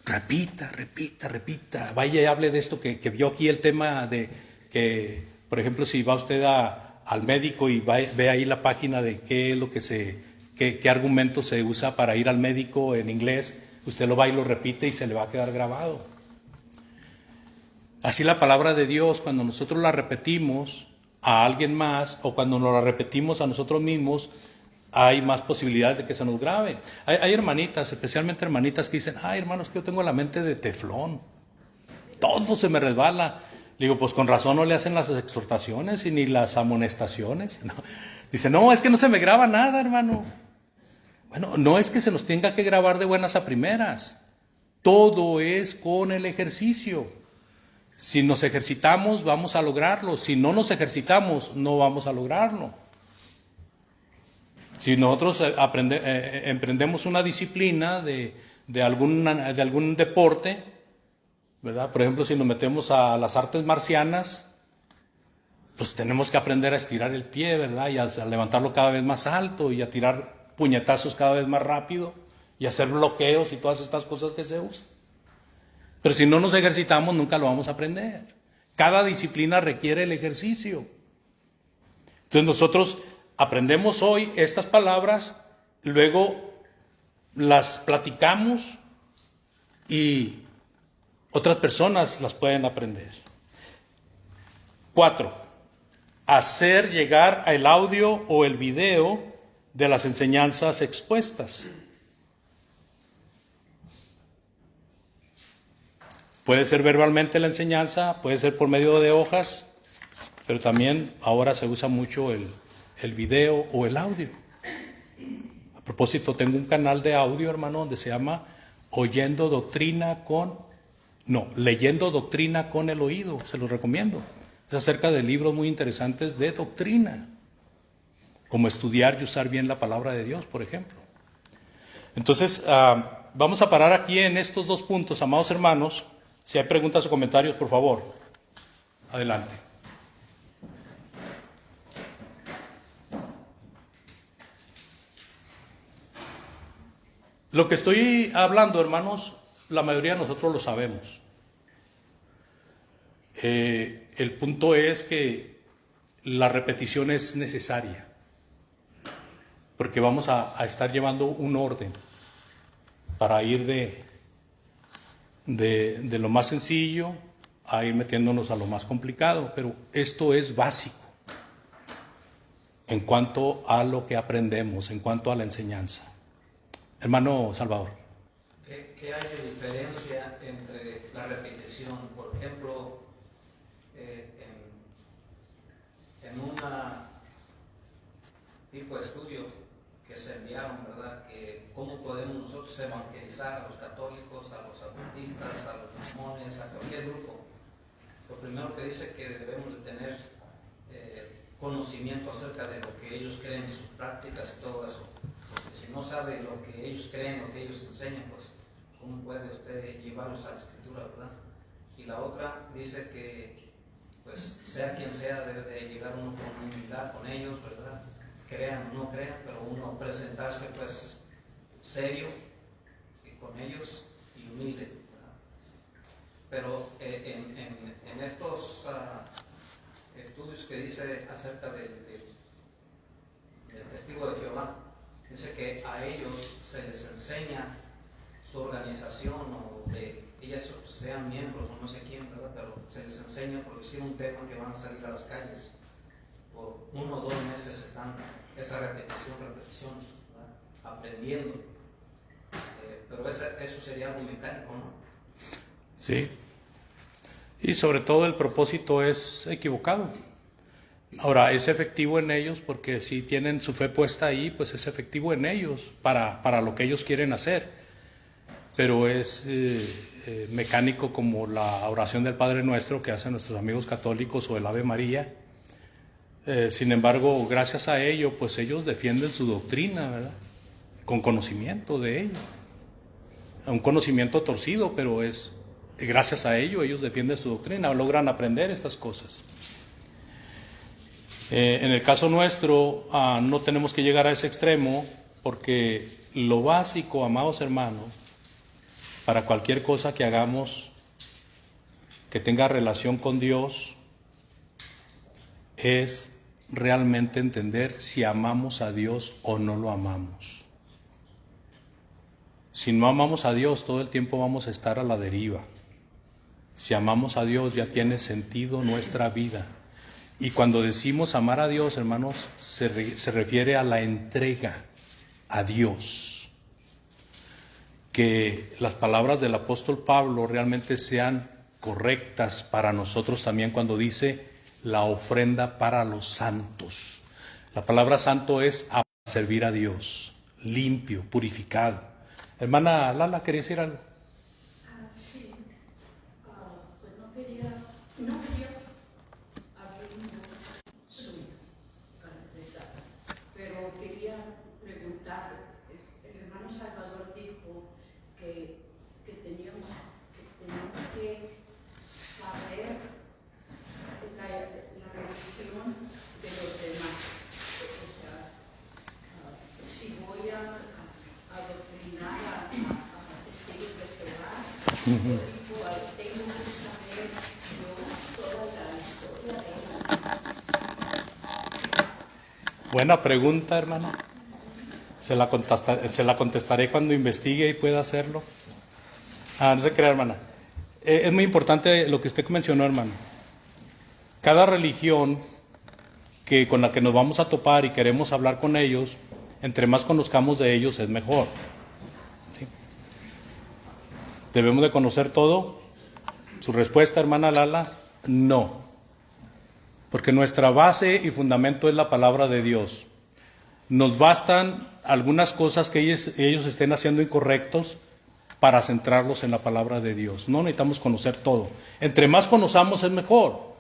Repita, repita, repita. Vaya y hable de esto que vio aquí el tema de que, por ejemplo, si va usted al médico y ve ahí la página de qué es lo que qué argumento se usa para ir al médico en inglés, usted lo va y lo repite y se le va a quedar grabado. Así la palabra de Dios, cuando nosotros la repetimos a alguien más o cuando nos la repetimos a nosotros mismos, hay más posibilidades de que se nos grabe. Hay hermanitas, especialmente hermanitas, que dicen, hermanos, que yo tengo la mente de teflón. Todo se me resbala. Le digo, pues con razón no le hacen las exhortaciones y ni las amonestaciones. No. Dice, no, es que no se me graba nada, hermano. Bueno, no es que se nos tenga que grabar de buenas a primeras. Todo es con el ejercicio. Si nos ejercitamos, vamos a lograrlo. Si no nos ejercitamos, no vamos a lograrlo. Si nosotros emprendemos una disciplina de algún deporte, ¿verdad? Por ejemplo, si nos metemos a las artes marcianas, pues tenemos que aprender a estirar el pie, ¿verdad? Y a levantarlo cada vez más alto y a tirar puñetazos cada vez más rápido y hacer bloqueos y todas estas cosas que se usan. Pero si no nos ejercitamos, nunca lo vamos a aprender. Cada disciplina requiere el ejercicio. Entonces nosotros aprendemos hoy estas palabras, luego las platicamos y otras personas las pueden aprender. 4. Hacer llegar el audio o el video de las enseñanzas expuestas. Puede ser verbalmente la enseñanza, puede ser por medio de hojas, pero también ahora se usa mucho el video o el audio. A propósito, tengo un canal de audio, hermano, donde se llama Leyendo Doctrina con el Oído. Se los recomiendo. Es acerca de libros muy interesantes de doctrina, como estudiar y usar bien la palabra de Dios, por ejemplo. Entonces, vamos a parar aquí en estos 2 puntos, amados hermanos. Si hay preguntas o comentarios, por favor, adelante. Lo que estoy hablando, hermanos, la mayoría de nosotros lo sabemos. El punto es que la repetición es necesaria, porque vamos a estar llevando un orden para ir de lo más sencillo a ir metiéndonos a lo más complicado, pero esto es básico en cuanto a lo que aprendemos, en cuanto a la enseñanza. Hermano Salvador. ¿Qué hay de diferencia entre la repetición? Por ejemplo, en un tipo de estudio que se enviaron, ¿verdad? Que cómo podemos nosotros evangelizar a los católicos, a los adventistas, a los mormones, a cualquier grupo. Lo primero que dice que debemos de tener conocimiento acerca de lo que ellos creen, sus prácticas y todo eso. Porque si no sabe lo que ellos creen, lo que ellos enseñan, pues ¿cómo puede usted llevarlos a la escritura, verdad? Y la otra dice que, pues, sea quien sea, debe de llegar uno con humildad con ellos, ¿verdad? Crean o no crean, pero uno presentarse, pues, serio con ellos y humilde, ¿verdad? Pero en estos estudios que dice acerca del testigo de Jehová, dice que a ellos se les enseña su organización o de ellas sean miembros o no sé quién, ¿verdad? Pero se les enseña por decir un tema que van a salir a las calles. Por 1 o 2 meses están esa repetición, ¿verdad? Aprendiendo. Pero eso sería algo mecánico, ¿no? Sí. Y sobre todo el propósito es equivocado. Ahora, es efectivo en ellos porque si tienen su fe puesta ahí, pues es efectivo en ellos para lo que ellos quieren hacer. Pero es mecánico como la oración del Padre Nuestro que hacen nuestros amigos católicos o el Ave María. Sin embargo, gracias a ello, pues ellos defienden su doctrina, ¿verdad? Con conocimiento de ello. Un conocimiento torcido, pero es gracias a ello ellos defienden su doctrina, logran aprender estas cosas. En el caso nuestro, no tenemos que llegar a ese extremo, porque lo básico, amados hermanos, para cualquier cosa que hagamos que tenga relación con Dios, es realmente entender si amamos a Dios o no lo amamos. Si no amamos a Dios, todo el tiempo vamos a estar a la deriva. Si amamos a Dios, ya tiene sentido nuestra vida. Y cuando decimos amar a Dios, hermanos, se refiere a la entrega a Dios. Que las palabras del apóstol Pablo realmente sean correctas para nosotros también cuando dice la ofrenda para los santos. La palabra santo es a servir a Dios, limpio, purificado. Hermana Lala, ¿quería decir algo? Sí, pues no quería abrir una suya caracterizada, pero quería preguntar, el hermano Salvador dijo que teníamos que saber la religión de los demás. O sea, si voy a adoctrinar a testigos de Jehová, igual tengo que saber yo toda la historia de ellos. Buena pregunta, hermana. Se la contestaré cuando investigue y pueda hacerlo. No se crea, hermana. Es muy importante lo que usted mencionó, hermano. Cada religión con la que nos vamos a topar y queremos hablar con ellos, entre más conozcamos de ellos es mejor. ¿Sí? ¿Debemos de conocer todo? Su respuesta, hermana Lala, no. Porque nuestra base y fundamento es la palabra de Dios. Nos bastan algunas cosas que ellos estén haciendo incorrectos para centrarlos en la palabra de Dios. No necesitamos conocer todo. Entre más conozcamos es mejor.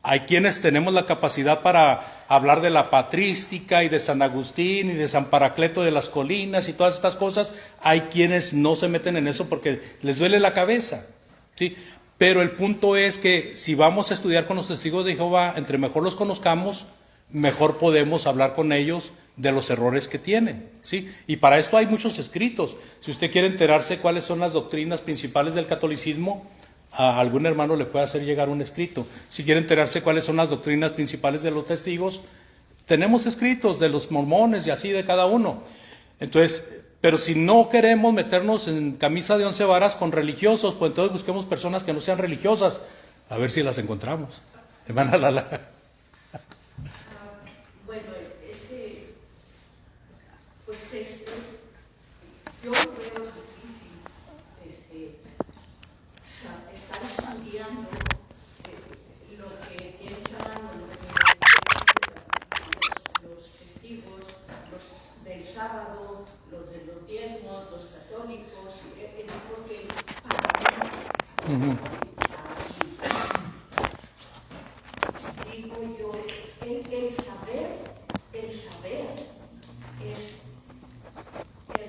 Hay quienes tenemos la capacidad para hablar de la patrística y de San Agustín y de San Paracleto de las Colinas y todas estas cosas. Hay quienes no se meten en eso porque les duele la cabeza, ¿sí? Pero el punto es que si vamos a estudiar con los testigos de Jehová, entre mejor los conozcamos, mejor podemos hablar con ellos de los errores que tienen, ¿sí? Y para esto hay muchos escritos. Si usted quiere enterarse cuáles son las doctrinas principales del catolicismo, a algún hermano le puede hacer llegar un escrito. Si quiere enterarse cuáles son las doctrinas principales de los testigos, tenemos escritos de los mormones y así de cada uno. Entonces, pero si no queremos meternos en camisa de 11 varas con religiosos, pues entonces busquemos personas que no sean religiosas, a ver si las encontramos. Hermana Lala. Bueno, yo veo difícil estar estudiando lo que piensan los testigos, los del sábado, los de los diezmos, los católicos, porque para mí, digo yo, el saber es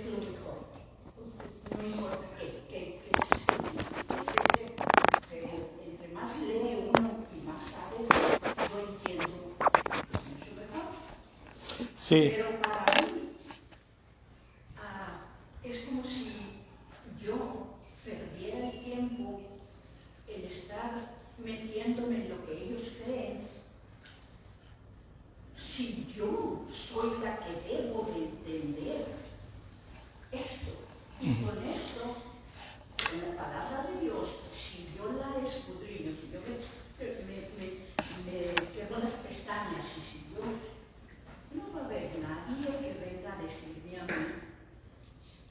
lo mejor. No importa que se estudie, pero entre más lee uno y más sabe, yo entiendo mucho mejor. Sí. Pero para mí es como si yo perdiera el tiempo el estar metiéndome en lo que ellos creen, si yo soy la que debo de entender esto. Y con esto, en la palabra de Dios, si yo la escudriño, si yo me quemo las pestañas, y si yo, no va a haber nadie que venga a decirme a mí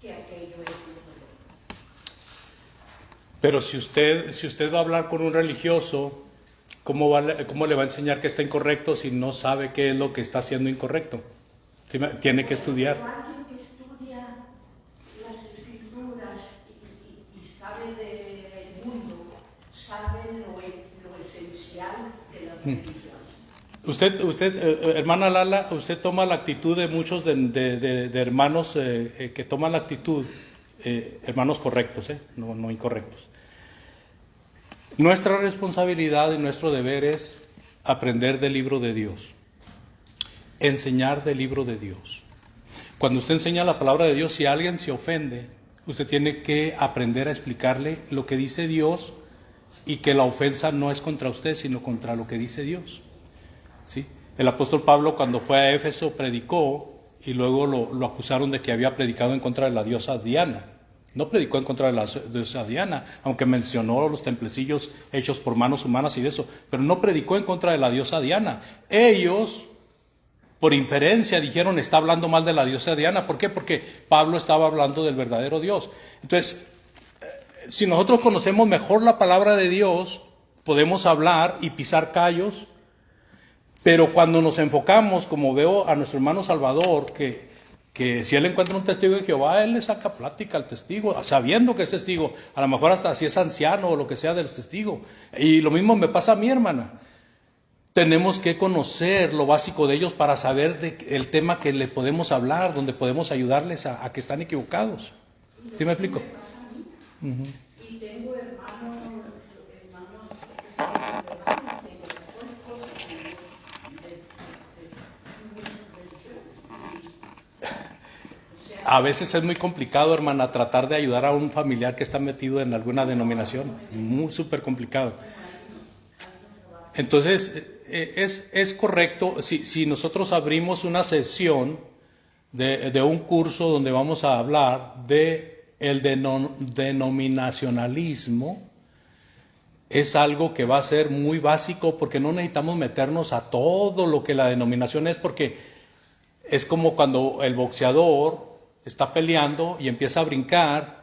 que aquello es lo correcto. Pero si usted va a hablar con un religioso, ¿cómo le va a enseñar que está incorrecto si no sabe qué es lo que está haciendo incorrecto? ¿Sí? Tiene que estudiar. Pero alguien que estudia las escrituras y sabe del mundo, sabe lo esencial de la religión. Usted, hermana Lala, usted toma la actitud de muchos de hermanos que toman la actitud, hermanos correctos, no incorrectos. Nuestra responsabilidad y nuestro deber es aprender del libro de Dios, enseñar del libro de Dios. Cuando usted enseña la palabra de Dios, si alguien se ofende, usted tiene que aprender a explicarle lo que dice Dios y que la ofensa no es contra usted, sino contra lo que dice Dios. ¿Sí? El apóstol Pablo, cuando fue a Éfeso, predicó y luego lo acusaron de que había predicado en contra de la diosa Diana. No predicó en contra de la diosa Diana, aunque mencionó los templecillos hechos por manos humanas y de eso, pero no predicó en contra de la diosa Diana. Ellos, por inferencia, dijeron, está hablando mal de la diosa Diana. ¿Por qué? Porque Pablo estaba hablando del verdadero Dios. Entonces, si nosotros conocemos mejor la palabra de Dios, podemos hablar y pisar callos, pero cuando nos enfocamos, como veo a nuestro hermano Salvador, que si él encuentra un testigo de Jehová, él le saca plática al testigo, sabiendo que es testigo, a lo mejor hasta si es anciano o lo que sea del testigo. Y lo mismo me pasa a mi hermana. Tenemos que conocer lo básico de ellos para saber el tema que le podemos hablar, donde podemos ayudarles a que están equivocados. ¿Sí me explico? Y tengo hermanos A veces es muy complicado, hermana, tratar de ayudar a un familiar que está metido en alguna denominación. Muy súper complicado. Entonces, es correcto si nosotros abrimos una sesión de un curso donde vamos a hablar de el denominacionalismo. Es algo que va a ser muy básico porque no necesitamos meternos a todo lo que la denominación es, porque es como cuando el boxeador está peleando y empieza a brincar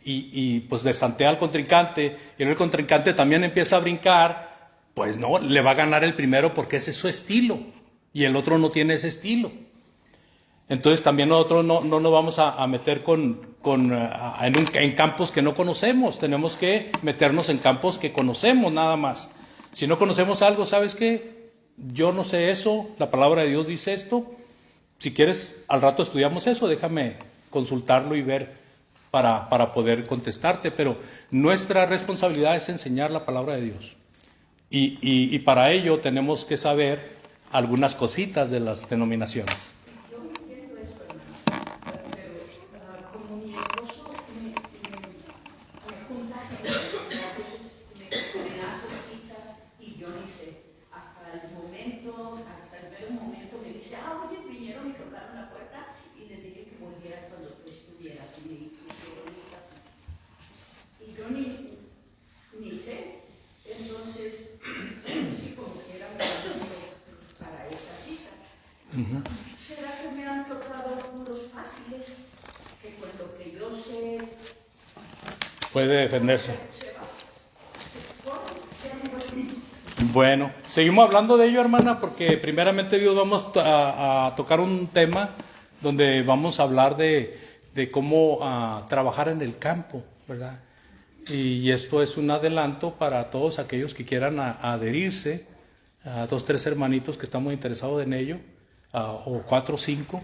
y pues desantea al contrincante, y el contrincante también empieza a brincar. Pues no, le va a ganar el primero porque ese es su estilo y el otro no tiene ese estilo. Entonces también nosotros no nos vamos a meter en campos que no conocemos. Tenemos que meternos en campos que conocemos nada más. Si no conocemos algo, ¿sabes qué? Yo no sé eso, la palabra de Dios dice esto. Si quieres, al rato estudiamos eso, déjame consultarlo y ver para poder contestarte. Pero nuestra responsabilidad es enseñar la palabra de Dios. Y para ello tenemos que saber algunas cositas de las denominaciones. Yo entiendo eso, hermano, pero como mi esposo me junta gente, a veces me hace citas y yo ni sé, hasta el mero momento me dice, oye, vinieron y tocaron la puerta y les dije que volvieran cuando tú estuvieras y me hicieron esta cita. Y yo ni sé. Entonces, sí, como que era para esa cita. ¿Será que me han tocado puros fáciles? Que con lo que yo sé Puede defenderse. se va. Bueno, seguimos hablando de ello, hermana, porque primeramente Dios vamos a tocar un tema donde vamos a hablar de cómo trabajar en el campo, ¿verdad? Y esto es un adelanto para todos aquellos que quieran adherirse, a 2, 3 hermanitos que estamos interesados en ello, o 4 o 5.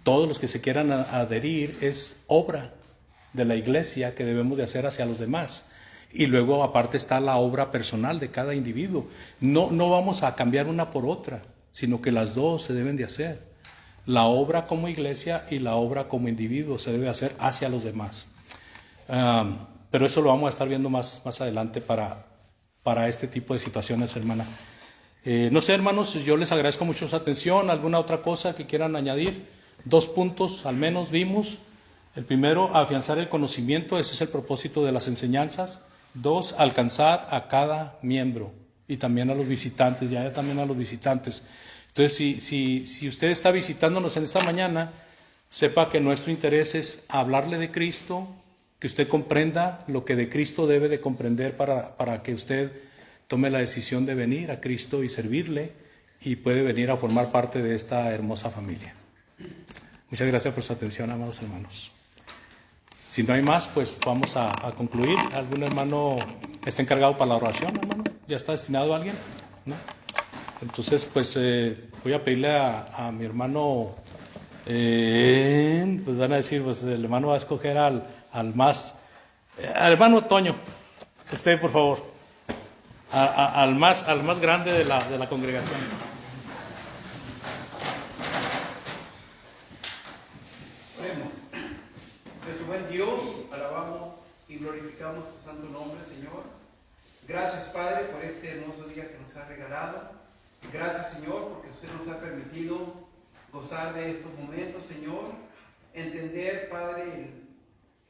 Todos los que se quieran adherir, es obra de la iglesia que debemos de hacer hacia los demás. Y luego aparte está la obra personal de cada individuo. No vamos a cambiar una por otra, sino que las dos se deben de hacer. La obra como iglesia y la obra como individuo se debe hacer hacia los demás. Pero eso lo vamos a estar viendo más adelante para este tipo de situaciones, hermana. No sé, hermanos, yo les agradezco mucho su atención. ¿Alguna otra cosa que quieran añadir? 2 puntos al menos vimos. El primero, afianzar el conocimiento. Ese es el propósito de las enseñanzas. 2, alcanzar a cada miembro y también a los visitantes. Ya también a los visitantes. Entonces, si usted está visitándonos en esta mañana, sepa que nuestro interés es hablarle de Cristo, que usted comprenda lo que de Cristo debe de comprender para que usted tome la decisión de venir a Cristo y servirle, y puede venir a formar parte de esta hermosa familia. Muchas gracias por su atención, amados hermanos. Si no hay más, pues vamos a concluir. ¿Algún hermano está encargado para la oración, hermano? ¿Ya está destinado a alguien? ¿No? Entonces, pues voy a pedirle a mi hermano, pues van a decir, pues el hermano va a escoger al hermano Toño. Usted, por favor, al más grande de la congregación. Nuestro buen Dios, alabamos y glorificamos tu santo nombre, Señor. Gracias, Padre, por este hermoso día que nos has regalado. Gracias, Señor, porque usted nos ha permitido gozar de estos momentos, Señor. Entender, Padre, el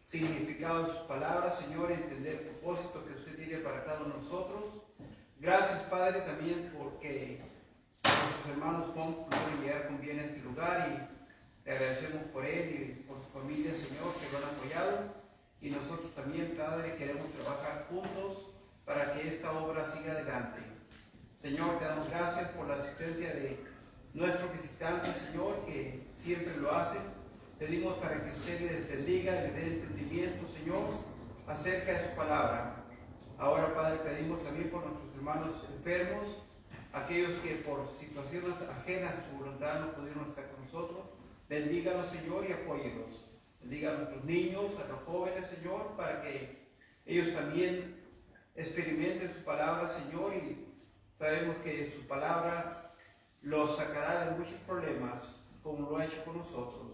significado de sus palabras, Señor, entender el propósito que usted tiene para cada uno de nosotros. Gracias, Padre, también porque nuestros hermanos pudieron llegar con bien a este lugar, y le agradecemos por él y por su familia, Señor, que lo han apoyado. Y nosotros también, Padre, queremos trabajar juntos para que esta obra siga adelante. Señor, te damos gracias por la asistencia de nuestros visitantes, Señor, que siempre lo hacen. Pedimos para que usted les bendiga, les dé entendimiento, Señor, acerca de su palabra. Ahora, Padre, pedimos también por nuestros hermanos enfermos, aquellos que por situaciones ajenas a su voluntad no pudieron estar con nosotros. Bendígalos, Señor, y apóyelos. Bendiga a nuestros niños, a los jóvenes, Señor, para que ellos también experimenten su palabra, Señor, y sabemos que su palabra los sacará de muchos problemas, como lo ha hecho con nosotros.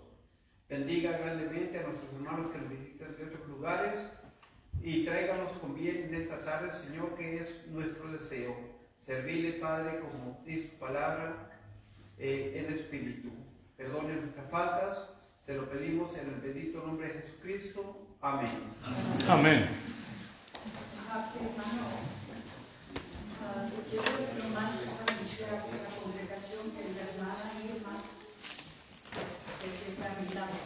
Bendiga grandemente a nuestros hermanos que nos visitan de otros lugares, y tráiganos con bien en esta tarde, Señor, que es nuestro deseo. servirle, Padre, como dice su palabra, en espíritu. Perdone nuestras faltas, se lo pedimos en el bendito nombre de Jesucristo. Amén. Amén. Hermano, quiero nomás anunciar a la congregación que la hermana Irma se sienta a mi lado,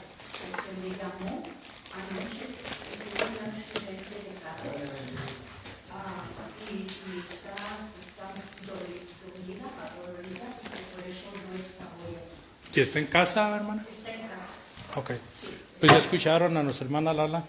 que me llamó anoche, que tuvo un accidente de carro y está dolida, y por eso no está hoy aquí. ¿Que está en casa, hermana? Está en casa. Ok. Pues ya escucharon a nuestra hermana Lala.